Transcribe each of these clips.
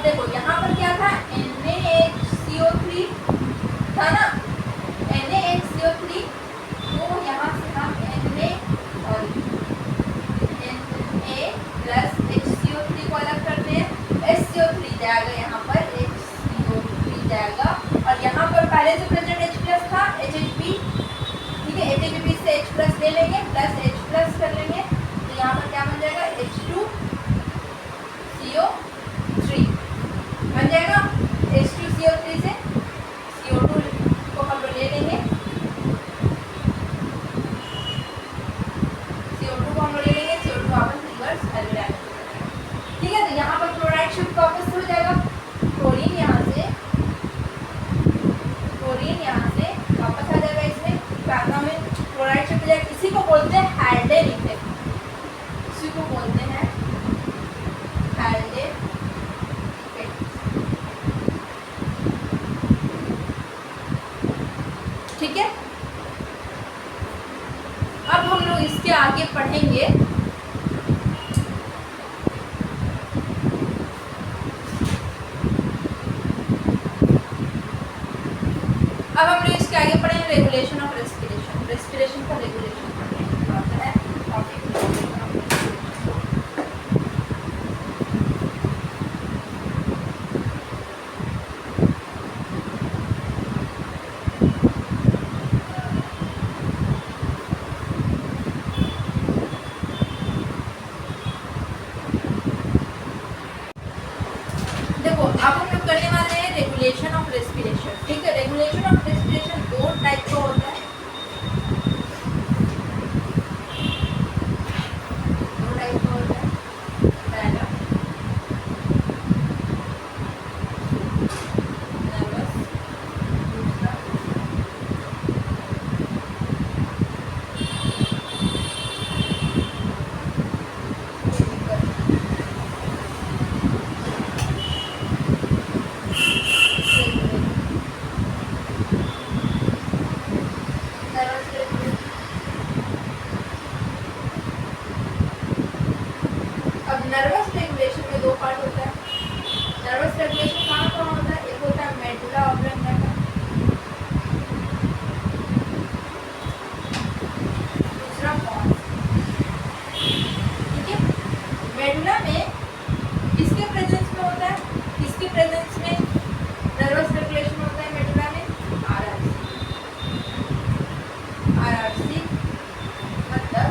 देखो यहाँ पर क्या था, NaHCO3 था ना, NaHCO3, तो यहाँ से हम Na प्लस HCO3 को अलग करते हैं, HCO3 जाएगा यहाँ पर, HCO3 जाएगा, और यहाँ पर पहले से प्रेजेंट H प्लस था, HHB, ठीक है, HHB से H प्लस ले लेंगे, प्लस H प्लस कर लेंगे, तो यहाँ पर क्या बन जाएगा, H2CO3 बन जाएगा। H2CO3 से CO2 को हम लोग ले लेंगे, CO2 को हम लोग ले लेंगे, CO2 वापस रिवर्स एल्डिहाइड, ठीक है। तो यहाँ पर क्लोराइड शिफ्ट वापस हो जाएगा, क्लोरीन यहाँ से वापस आ जाएगा इसमें, पैरा में क्लोराइड शिफ्ट हो जाएगा। इसी को बोलते हैं हैल्डेन इफेक्ट, इसी को बोलते हैं हैल्डेन इफेक्ट, ठीक है। अब हम लोग इसके आगे पढ़ेंगे रेगुलेशन ऑफ रेस्पिरेशन, रेस्पिरेशन का रेगुलेशन आता है टॉपिक। देखो अब हम लोग करने वाले हैं रेगुलेशन ऑफ रेस्पिरेशन, ठीक है। रेगुलेशन ऑफ रेस्पिरेशन दो टाइप का होता है, पहला नर्वस, दूसरा नर्वस रेगुलेशन में दो पार्ट होता है। नर्वस रेगुलेशन कहाँ कहाँ होता है, एक होता है मेडुला ऑब्लंगेटा, दूसरा पॉन्स, ठीक है। मेडुला में किसके प्रेजेंस में होता है, किसके प्रेजेंस में नर्वस रेगुलेशन होता है मेडुला में, आरआरसी मतलब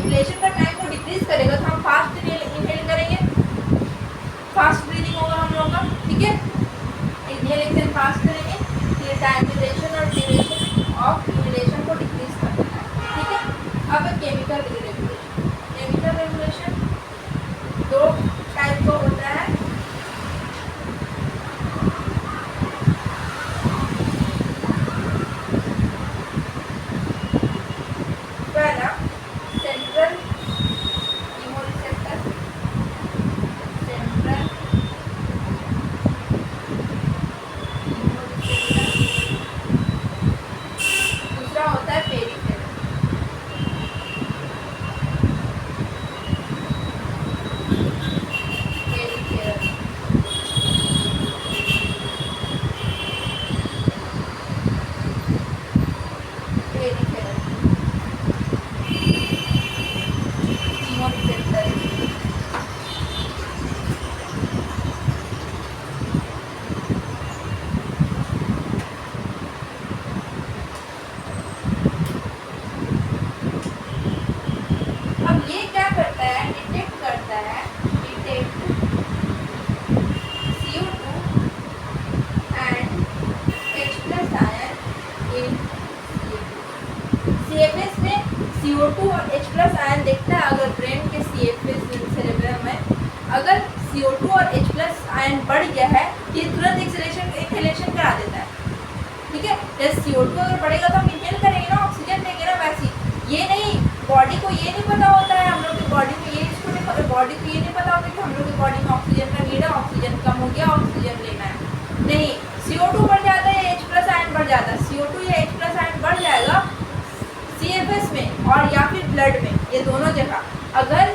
इन्हेलेशन का टाइम को डिक्रीज करेगा तो हम फास्ट इनहेल करेंगे, फास्ट ब्रीदिंग होगा हम लोगों का, ठीक है। इनहेलेशन फास्ट करेंगे, ये टाइम ड्यूरेशन और ड्यूरेशन ऑफ इनहेलेशन को डिक्रीज करना है, ठीक है। अब केमिकल रेगुलेशन, केमिकल रेगुलेशन दो टाइप का होता है। पहला सेंट्रल इमोरिसेप्टर, सेंट्रल इमोरिसेप्टर, दूसरा होता है पेरिफेरल, पेरिफेरल, पेरिफेरल इमोरिसेप्टर। अब ये क्या करता है, डिटेक्ट करता है, detect CO2 and H+ ion in CFS में CO2 और H+ आयन देखता है। अगर ब्रेन के CFS सेरेब्रम में अगर CO2 और H+ आयन बढ़ गया है, ये तुरंत इनहेलेशन करा देता है, ठीक है। जैसे CO2 अगर बढ़ेगा तो हम इनहेल करेंगे ना, ऑक्सीजन लेंगे ना, वैसे ये नहीं, बॉडी को ये नहीं पता होता है, हम लोग की बॉडी में ये इसको नहीं पता, बॉडी को ये नहीं पता होता कि हम लोग की बॉडी में ऑक्सीजन का नीड है, ऑक्सीजन कम हो गया, ऑक्सीजन लेना है, नहीं। CO2 बढ़ जाता है या H+ आयन बढ़ जाता है, CO2 या H+ आयन बढ़ जाएगा CFS में और या फिर ब्लड में, ये दोनों जगह अगर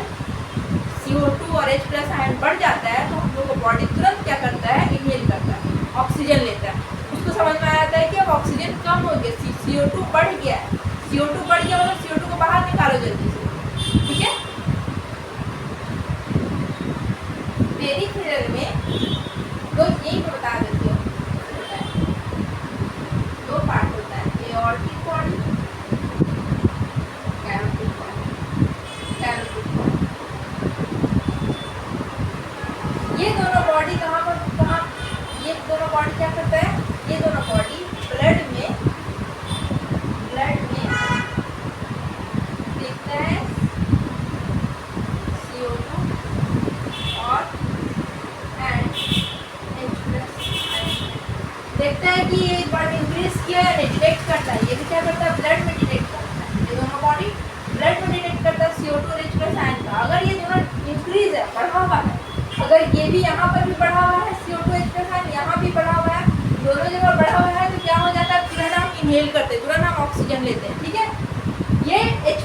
CO2 और H+ आयन बढ़ जाता है तो हम लोग को बॉडी तुरंत क्या करता है, इनहेल करता है, ऑक्सीजन लेता है। उसको समझ में आ जाता है कि अब ऑक्सीजन कम हो गया, CO2 बढ़ गया है, CO2 बढ़ गया मतलब CO2 को बाहर निकालो जल्दी से, ठीक है। पेरिफेरल में दो, यही मैं बता देती हूँ, दो पार्ट होता है, aortic body, carotid body, carotid body. ये दोनों बॉडी कहाँ ये दोनों बॉडी क्या करता है, ये दोनों बॉडी ब्लड में देखता है CO2 और देखता है कि ये एक बार इंक्रीज किया है, डिटेक्ट करता है, ये भी क्या करता है, ब्लड में डिटेक्ट करता है, ये दोनों बॉडी ब्लड में डिटेक्ट करता है CO2 और H+ आयन का। अगर ये दोनों इंक्रीज है, बढ़ा हुआ है, अगर ये भी यहाँ पर भी बढ़ा हुआ है CO2 H+ आयन, यहाँ भी बढ़ा हुआ है, दोनों जगह बढ़ा हुआ है, तो क्या हो जाता है, तुरंत हम इनहेल करते हैं, तुरंत हम ऑक्सीजन लेते हैं, ठीक है। ये H+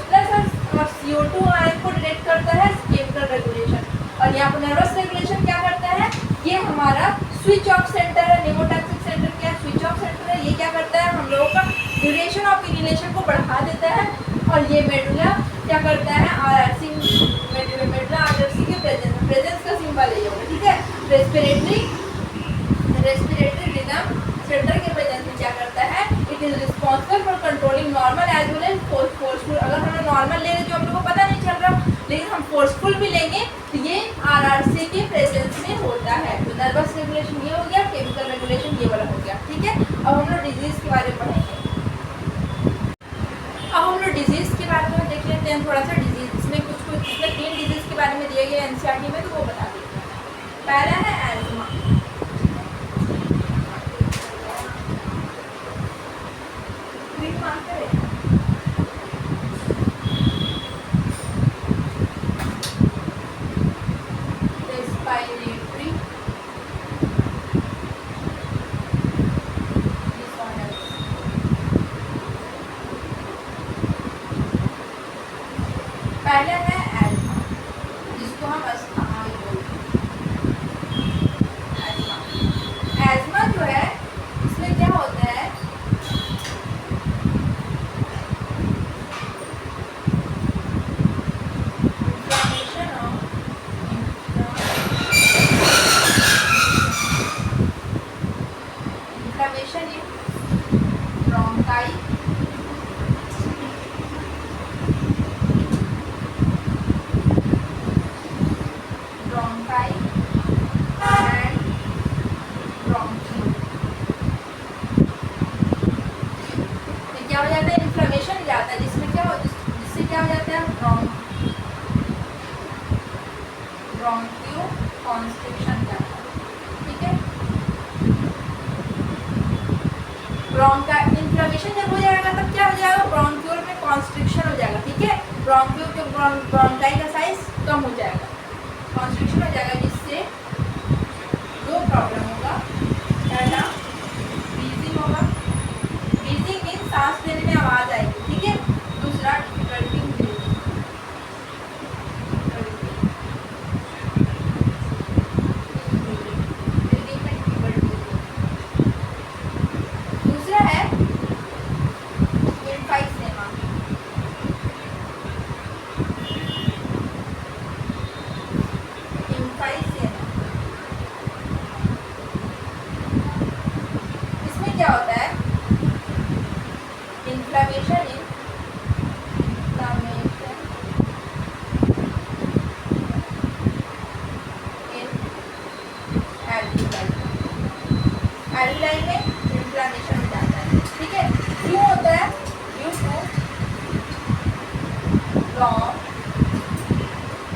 और CO2 आयन को डिटेक्ट करता है केमिकल रेगुलेशन। और यहाँ पर नर्वस रेगुलेशन क्या करता है, ये हमारा स्विच ऑफ सेंटर है, निमोटैक्सिक सेंटर क्या है, स्विच ऑफ सेंटर है, ये क्या करता है, हम लोगों का ड्यूरेशन ऑफ इनहेलेशन को बढ़ा देता है। और ये मेडुला क्या करता है, RRC, मेडुला RRC के प्रेजेंस का सिंबल है ये होगा, ठीक है। रेस्पिरेटरी रिदम सेंटर के प्रेजेंस में क्या करता है, it is responsible for controlling normal as well as forceful. अगर हम नॉर्मल ले रहे जो हम लोग को पता नहीं चल रहा, लेकिन हम फोर्सफुल भी लेंगे तो ये RRC के प्रेजेंस में होता है। तो नर्वस रेगुलेशन ये हो गया, केमिकल रेगुलेशन ये वाला हो गया, ठीक है। अब हम लोग डिजीज के बारे में पढ़ेंगे। अब हम लोग डिजीज के बारे में देख लेते हैं थोड़ा सा। डिजीज इसमें कुछ इसमें 3 डिजीज के बारे में दिए गए NCERT में, तो वो बता देते हैं। पहला है एल्मा, पहला है एल्मा, जिसको हम अस्थमा बोलते हैं। एल्मा जो है, इसमें क्या होता है, इन्फ्लेमेशन इन ब्रोंकाई, कॉन्स्ट्रिक्शन कहलाता है, ठीक है। ब्रोंका इन्फ्लेमेशन जब हो जाएगा तब क्या हो जाएगा, ब्रोंक्यूल में कॉन्स्ट्रिक्शन हो जाएगा, ठीक है। ब्रोंक्यूल के ब्रोंकाई का साइज कम हो जाएगा, कॉन्स्ट्रिक्शन हो जाएगा, जिससे दो प्रॉब्लम होगा। पहला ब्रीजिंग होगा, ब्रीजिंग मीन्स सांस लेने में आवाज आएगी, ठीक है। दूसरा डिफिकल्टी एल्यूलाई में इन्फ्लेमेशन हो जाता है, ठीक है। क्यों होता है, due to long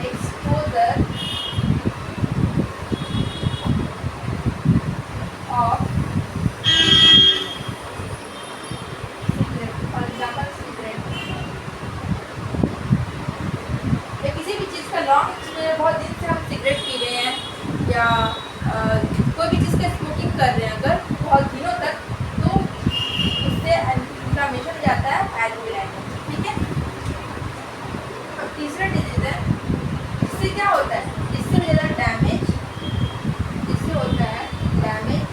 exposure of cigarette, for example cigarette, या किसी भी चीज़ का लॉन्ग एक्सपोजर, बहुत दिन से हम सिगरेट पी रहे हैं या कोई भी चीज़ का स्मोकिंग कर रहे हैं अगर बहुत दिनों तक, तो उससे इन्फ्लेमेशन हो जाता है एल्यूलाई में, ठीक है। अब तीसरा डिजीज है, इससे क्या होता है, इससे हो जाता है डैमेज, इससे होता है डैमेज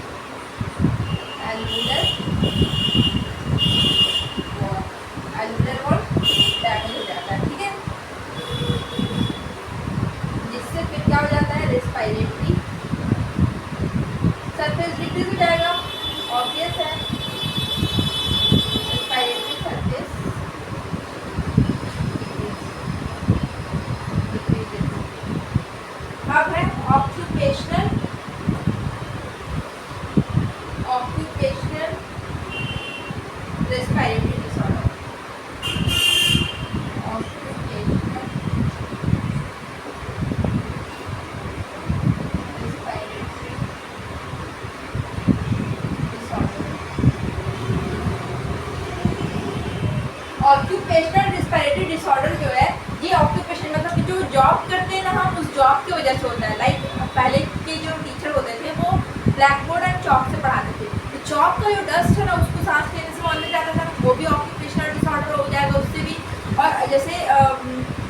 एल्यूलर वॉल डैमेज हो जाता है, ठीक है। जिससे फिर क्या हो जाता है, रेस्पिरेटरी सरफेस डिक्रीज हो जाएगा, ऑब्वियस है, रेस्पिरेटरी सरफेस डिक्रीज। अब है occupational respiratory disorder, occupational respiratory disorder जो है, ये ऑक्यूपेशन मतलब कि जो जॉब करते हैं ना हम, उस जॉब की वजह से होता है। लाइक पहले के जो टीचर होते थे वो ब्लैक बोर्ड एंड चॉक से पढ़ाते थे, तो चॉक का जो डस्ट है ना उसको सांस लेने से अंदर जाता था, वो भी ऑक्यूपेशनल डिसऑर्डर हो जाएगा उससे भी। और जैसे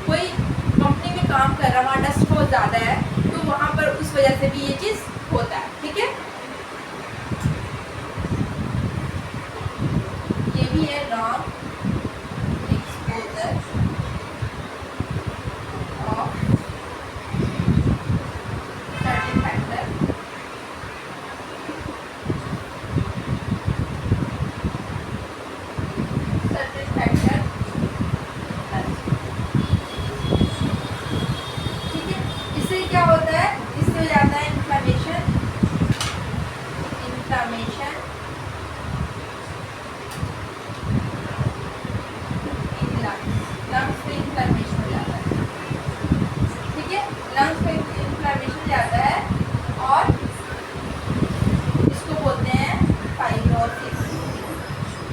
कोई कंपनी में काम कर रहा है, वहाँ डस्ट बहुत ज़्यादा है, तो वहाँ पर उस वजह से भी ये चीज़ होता है, ठीक है। ये भी है लॉन्ग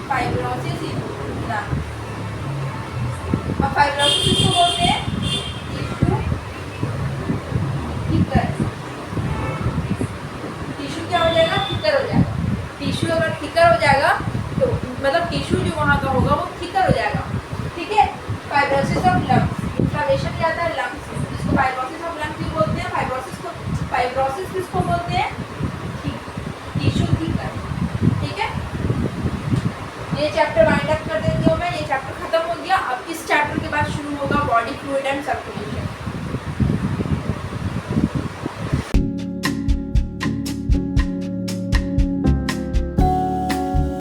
फाइब्रोसिस इन लंग्स। अब फाइब्रोसिस किसको बोलते हैं, टिश्यू थिकर, टिश्यू क्या हो जाएगा, थिकर हो जाएगा। टिश्यू अगर थिकर हो जाएगा तो मतलब टिश्यू जो वहाँ का होगा वो थिकर हो जाएगा, ठीक है। फाइब्रोसिस ऑफ लंग्स, इन्फ्लेमेशन क्या आता है लंग्स, जिसको फाइब्रोसिस ऑफ लंग्स भी बोलते हैं। फाइब्रोसिस किसको बोलते हैं, टिश्यू थिकर, ठीक है। ये चैप्टर वाइंड अप कर देती हूँ मैं, ये चैप्टर खत्म हो गया। अब इस चैप्टर के बाद शुरू होगा बॉडी फ्लूइड एंड सर्कुलेशन।